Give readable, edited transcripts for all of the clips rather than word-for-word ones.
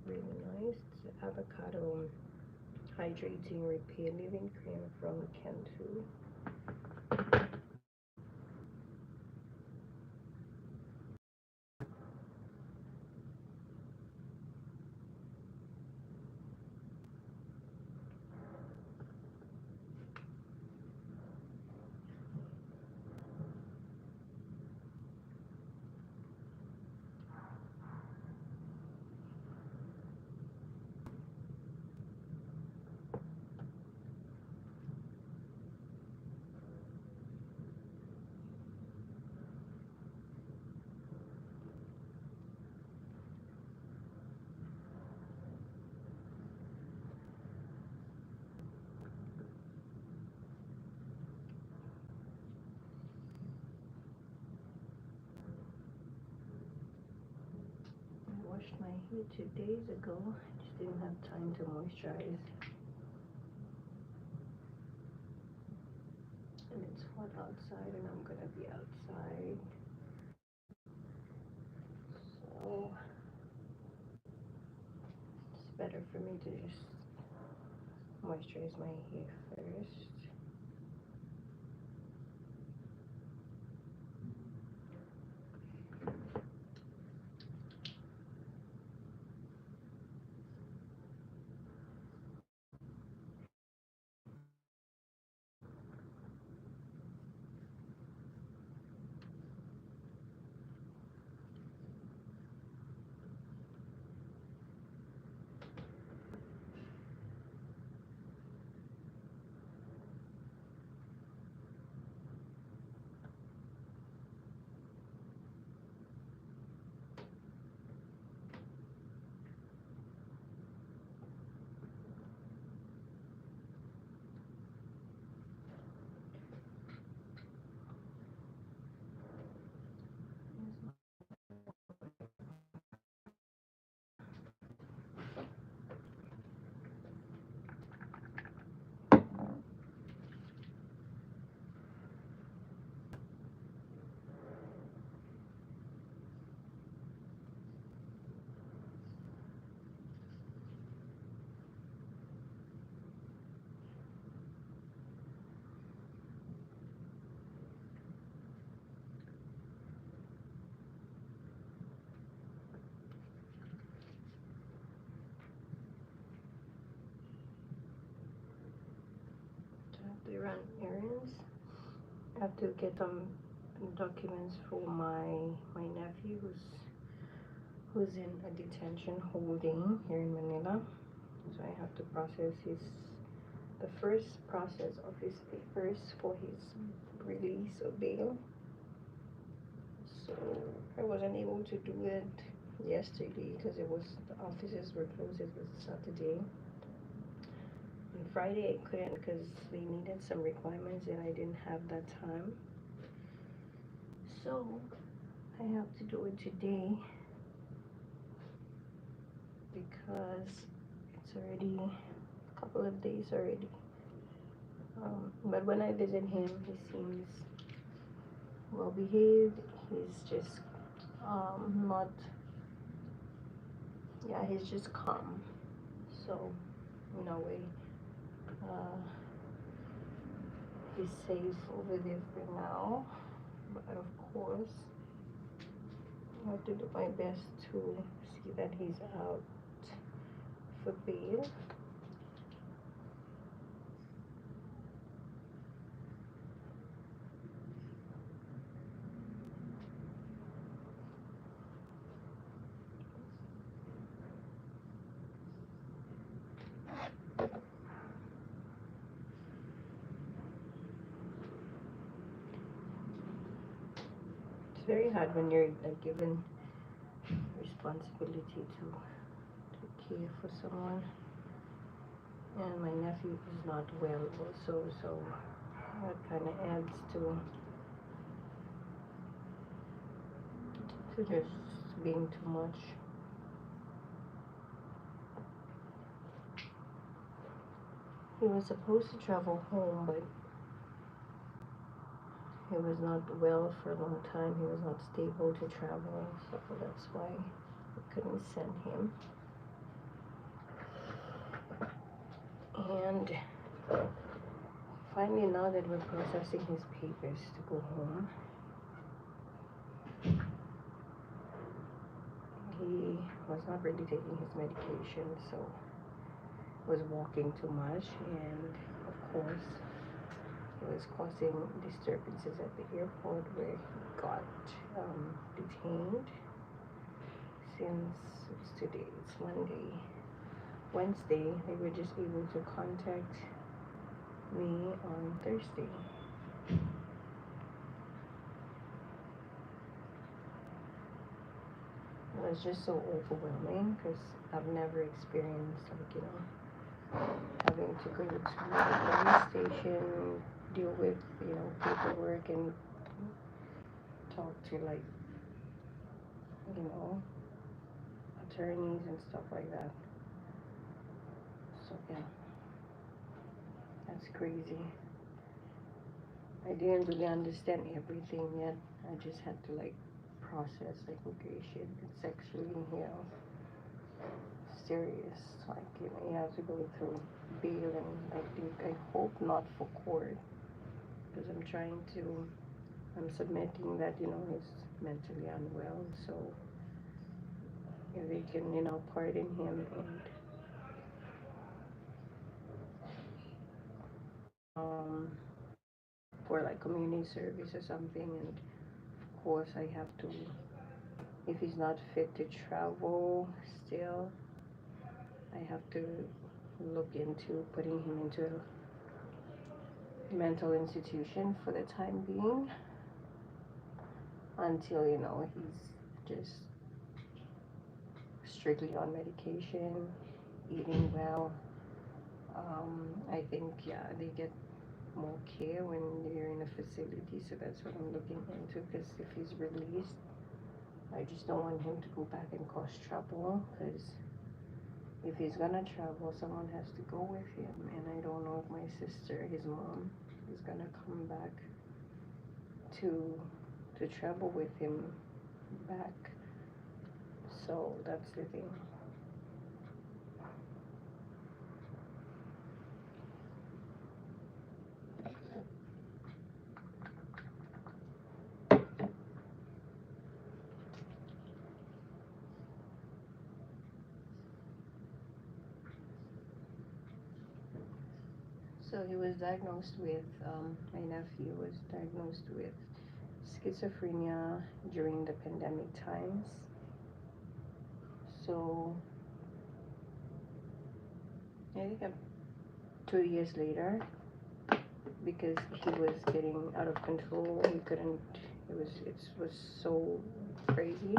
really nice. It's avocado hydrating repair living cream from Cantu. I washed my hair 2 days ago. I just didn't have time to moisturize. And it's hot outside and I'm gonna be outside. So it's better for me to just moisturize my hair first. So I have to run errands. I have to get documents for my nephew who's in a detention holding here in Manila. So I have to process the first process of his papers for his release or bail. So I wasn't able to do it yesterday because the offices were closed. It was Saturday. On Friday I couldn't because they needed some requirements and I didn't have that time. So I have to do it today because it's already a couple of days already. But when I visit him, he seems well behaved. He's just not, yeah, he's just calm. So, in a way, uh, he's safe over there for now. But of course, I have to do my best to see that he's out for bail. It's very hard when you're given responsibility to care for someone. And my nephew is not well also, so that kind of adds to just being too much. He was supposed to travel home, but he was not well for a long time. He was not stable to travel, so that's why we couldn't send him. And finally, now that we're processing his papers to go home, he was not really taking his medication, so was walking too much, and of course it was causing disturbances at the airport where he got detained since it's today, it's Monday. Wednesday, they were just able to contact me on Thursday. It was just so overwhelming because I've never experienced, like, having to go to the police station, deal with, paperwork, and talk to, like, you know, attorneys and stuff like that. So, yeah, that's crazy. I didn't really understand everything yet. I just had to, like, process, like, immigration. It's actually, serious. Like, you have to go through bail, and I hope not for court, because I'm submitting that, he's mentally unwell, so if they can, pardon him and for like community service or something, and of course I have to, if he's not fit to travel still, I have to look into putting him into a mental institution for the time being until, he's just strictly on medication, eating well. I think, yeah, they get more care when you're in a facility, so that's what I'm looking into, because if he's released, I just don't want him to go back and cause trouble, because if he's gonna travel, someone has to go with him, and I don't know if my sister, his mom, is gonna come back to travel with him back. So that's the thing. So he was diagnosed with, my nephew was diagnosed with schizophrenia during the pandemic times. So I think 2 years later, because he was getting out of control, he couldn't. It was so crazy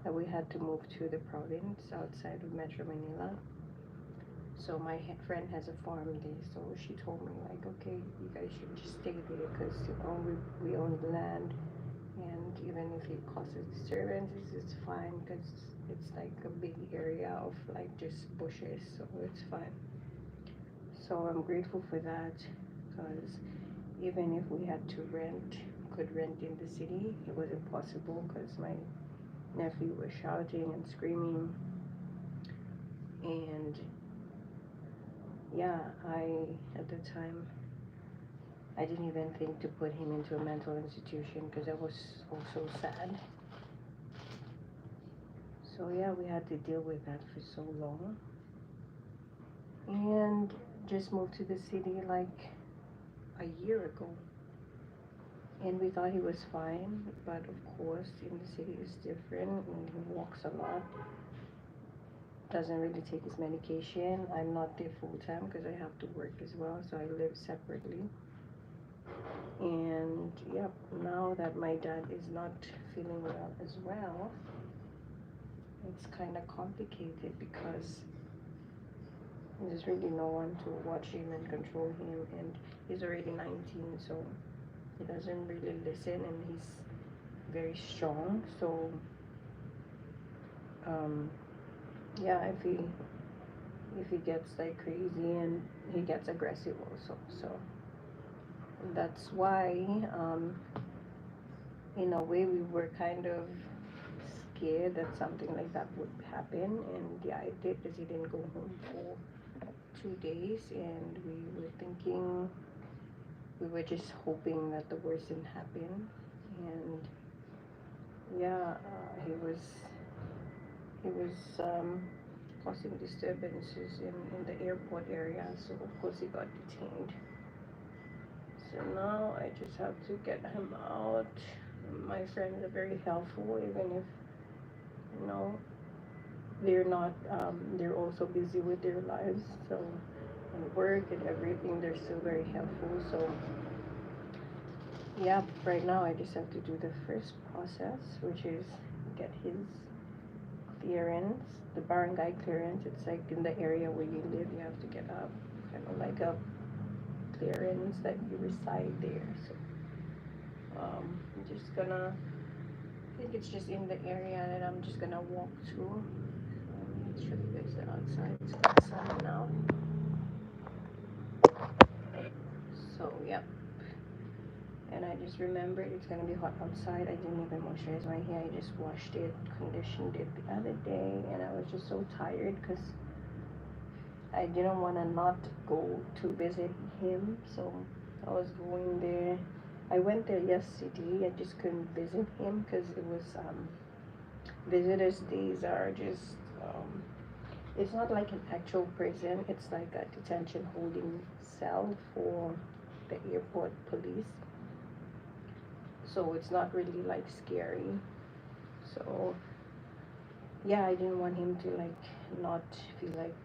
that we had to move to the province outside of Metro Manila. So my friend has a farm there, so she told me, like, okay, you guys should just stay there, because we own the land, and even if it causes disturbances, it's fine, because it's like a big area of like just bushes, so it's fine. So I'm grateful for that, because even if we had to could rent in the city, it was impossible because my nephew was shouting and screaming. And yeah, at the time, I didn't even think to put him into a mental institution because I was also sad. So yeah, we had to deal with that for so long. And just moved to the city like a year ago. And we thought he was fine, but of course, in the city is different, and he walks a lot. Doesn't really take his medication. I'm not there full time because I have to work as well, so I live separately. And yep, now that my dad is not feeling well as well, it's kind of complicated because there's really no one to watch him and control him, and he's already 19, so he doesn't really listen, and he's very strong. So yeah, if he gets like crazy, and he gets aggressive also, so that's why in a way we were kind of scared that something like that would happen. And yeah, it did, because he didn't go home for 2 days, and we were just hoping that the worst didn't happen. And yeah, he was causing disturbances in the airport area, so of course he got detained. So now I just have to get him out. My friends are very helpful, even if you know they're not. They're also busy with their lives, so and work and everything. They're still very helpful. So yeah, right now I just have to do the first process, which is get his clearance, the barangay clearance. It's like in the area where you live, you have to get a kind of like a clearance that you reside there. So I'm just gonna. I think it's just in the area that I'm just gonna walk to. Let me show you guys the outside. It's outside now. So yep. And I just remembered it's gonna be hot outside. I didn't even moisturize my hair. I just washed it, conditioned it the other day, and I was just so tired because I didn't want to not go to visit him. So I was going there. I went there yesterday. I just couldn't visit him because it was visitors days are just it's not like an actual prison. It's like a detention holding cell for the airport police. So it's not really like scary. So yeah, I didn't want him to like not feel like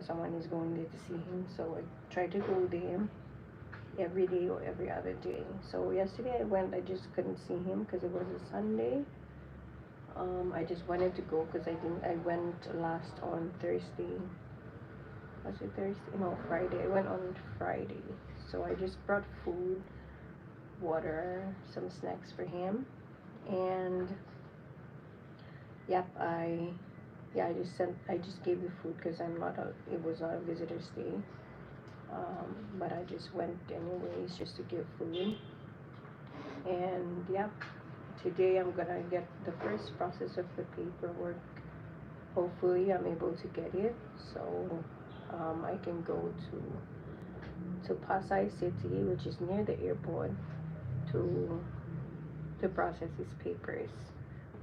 someone is going there to see him. So I tried to go there every day or every other day. So yesterday I went. I just couldn't see him because it was a Sunday. I just wanted to go because I went last on Thursday. Was it Thursday? No, Friday. I went on Friday. So I just brought food, water, some snacks for him, and yep, I just gave the food because it was not a visitor's day. But I just went anyways just to give food. And yep, today I'm gonna get the first process of the paperwork. Hopefully I'm able to get it, so I can go to Pasay City, which is near the airport, to process his papers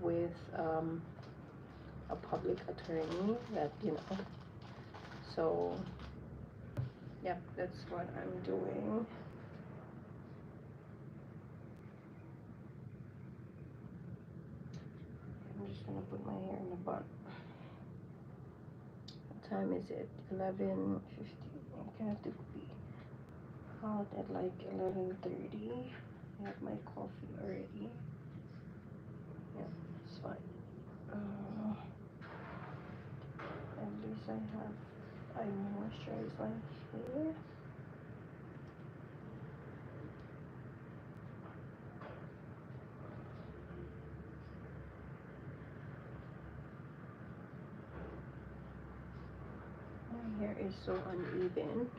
with a public attorney that so yep, that's what I'm doing. I'm just gonna put my hair in a bun. What time is it? 11:50. I have to be out at like 11:30. I have my coffee already. Yeah, it's fine. At least I moisturize my hair. My hair is so uneven.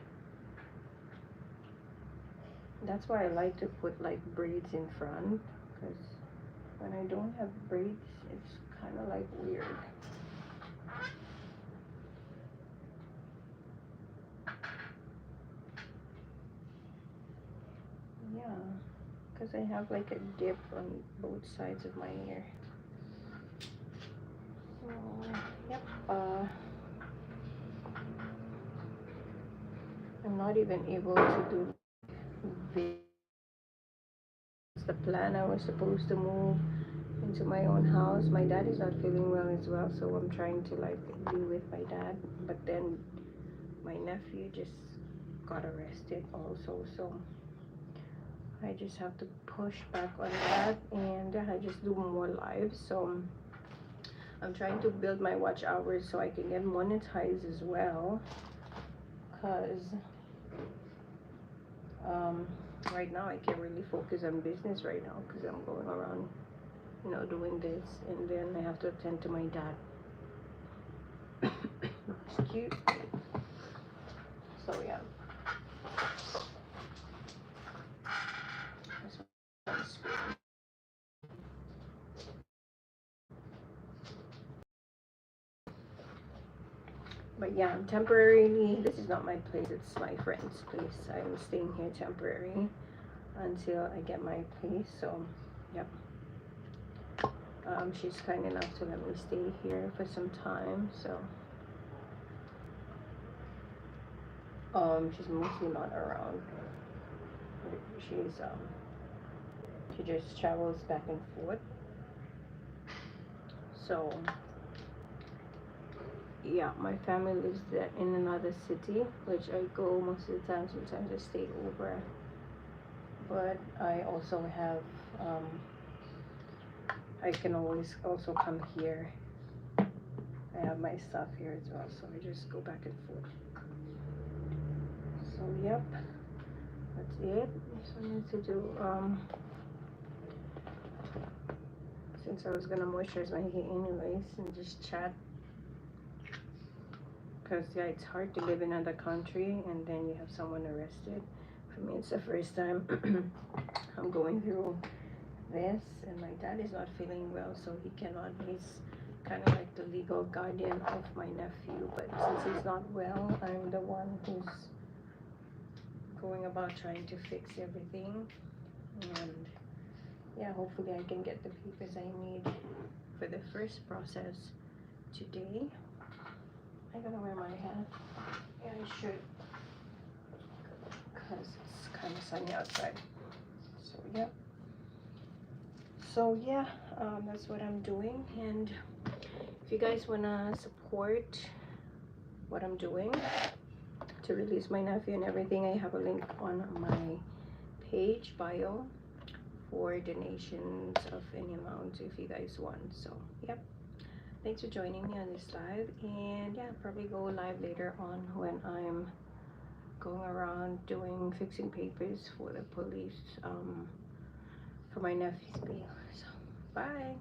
That's why I like to put like braids in front, because when I don't have braids, it's kind of like weird. Yeah, because I have like a dip on both sides of my hair. So, yep. I'm not even able to do this. The plan. I was supposed to move into my own house. My dad is not feeling well as well, so I'm trying to like be with my dad. But then my nephew just got arrested also, so I just have to push back on that, and I just do more lives. So I'm trying to build my watch hours so I can get monetized as well, because right now I can't really focus on business right now because I'm going around doing this, and then I have to attend to my dad. Excuse me. So yeah, But yeah, temporarily, this is not my place, it's my friend's place. I'm staying here temporary until I get my place. So yep, she's kind enough to let me stay here for some time. So she's mostly not around. She just travels back and forth. So yeah, my family lives there in another city, which I go most of the time. Sometimes I stay over, but I also have I can always also come here. I have my stuff here as well, so I just go back and forth. So yep, that's it. Just wanted to do since I was gonna moisturize my hair anyways and just chat, because yeah, it's hard to live in another country and then you have someone arrested. For me, it's the first time I'm going through this, and my dad is not feeling well, so he cannot. He's kind of like the legal guardian of my nephew, but since he's not well, I'm the one who's going about trying to fix everything. And yeah, hopefully I can get the papers I need for the first process today. I'm gonna wear my hat. Yeah, I should, because it's kind of sunny outside. So yeah, that's what I'm doing. And if you guys wanna support what I'm doing to release my nephew and everything, I have a link on my page bio for donations of any amount if you guys want. So yep, thanks for joining me on this live, and yeah, probably go live later on when I'm going around fixing papers for the police for my nephew's bail. So bye.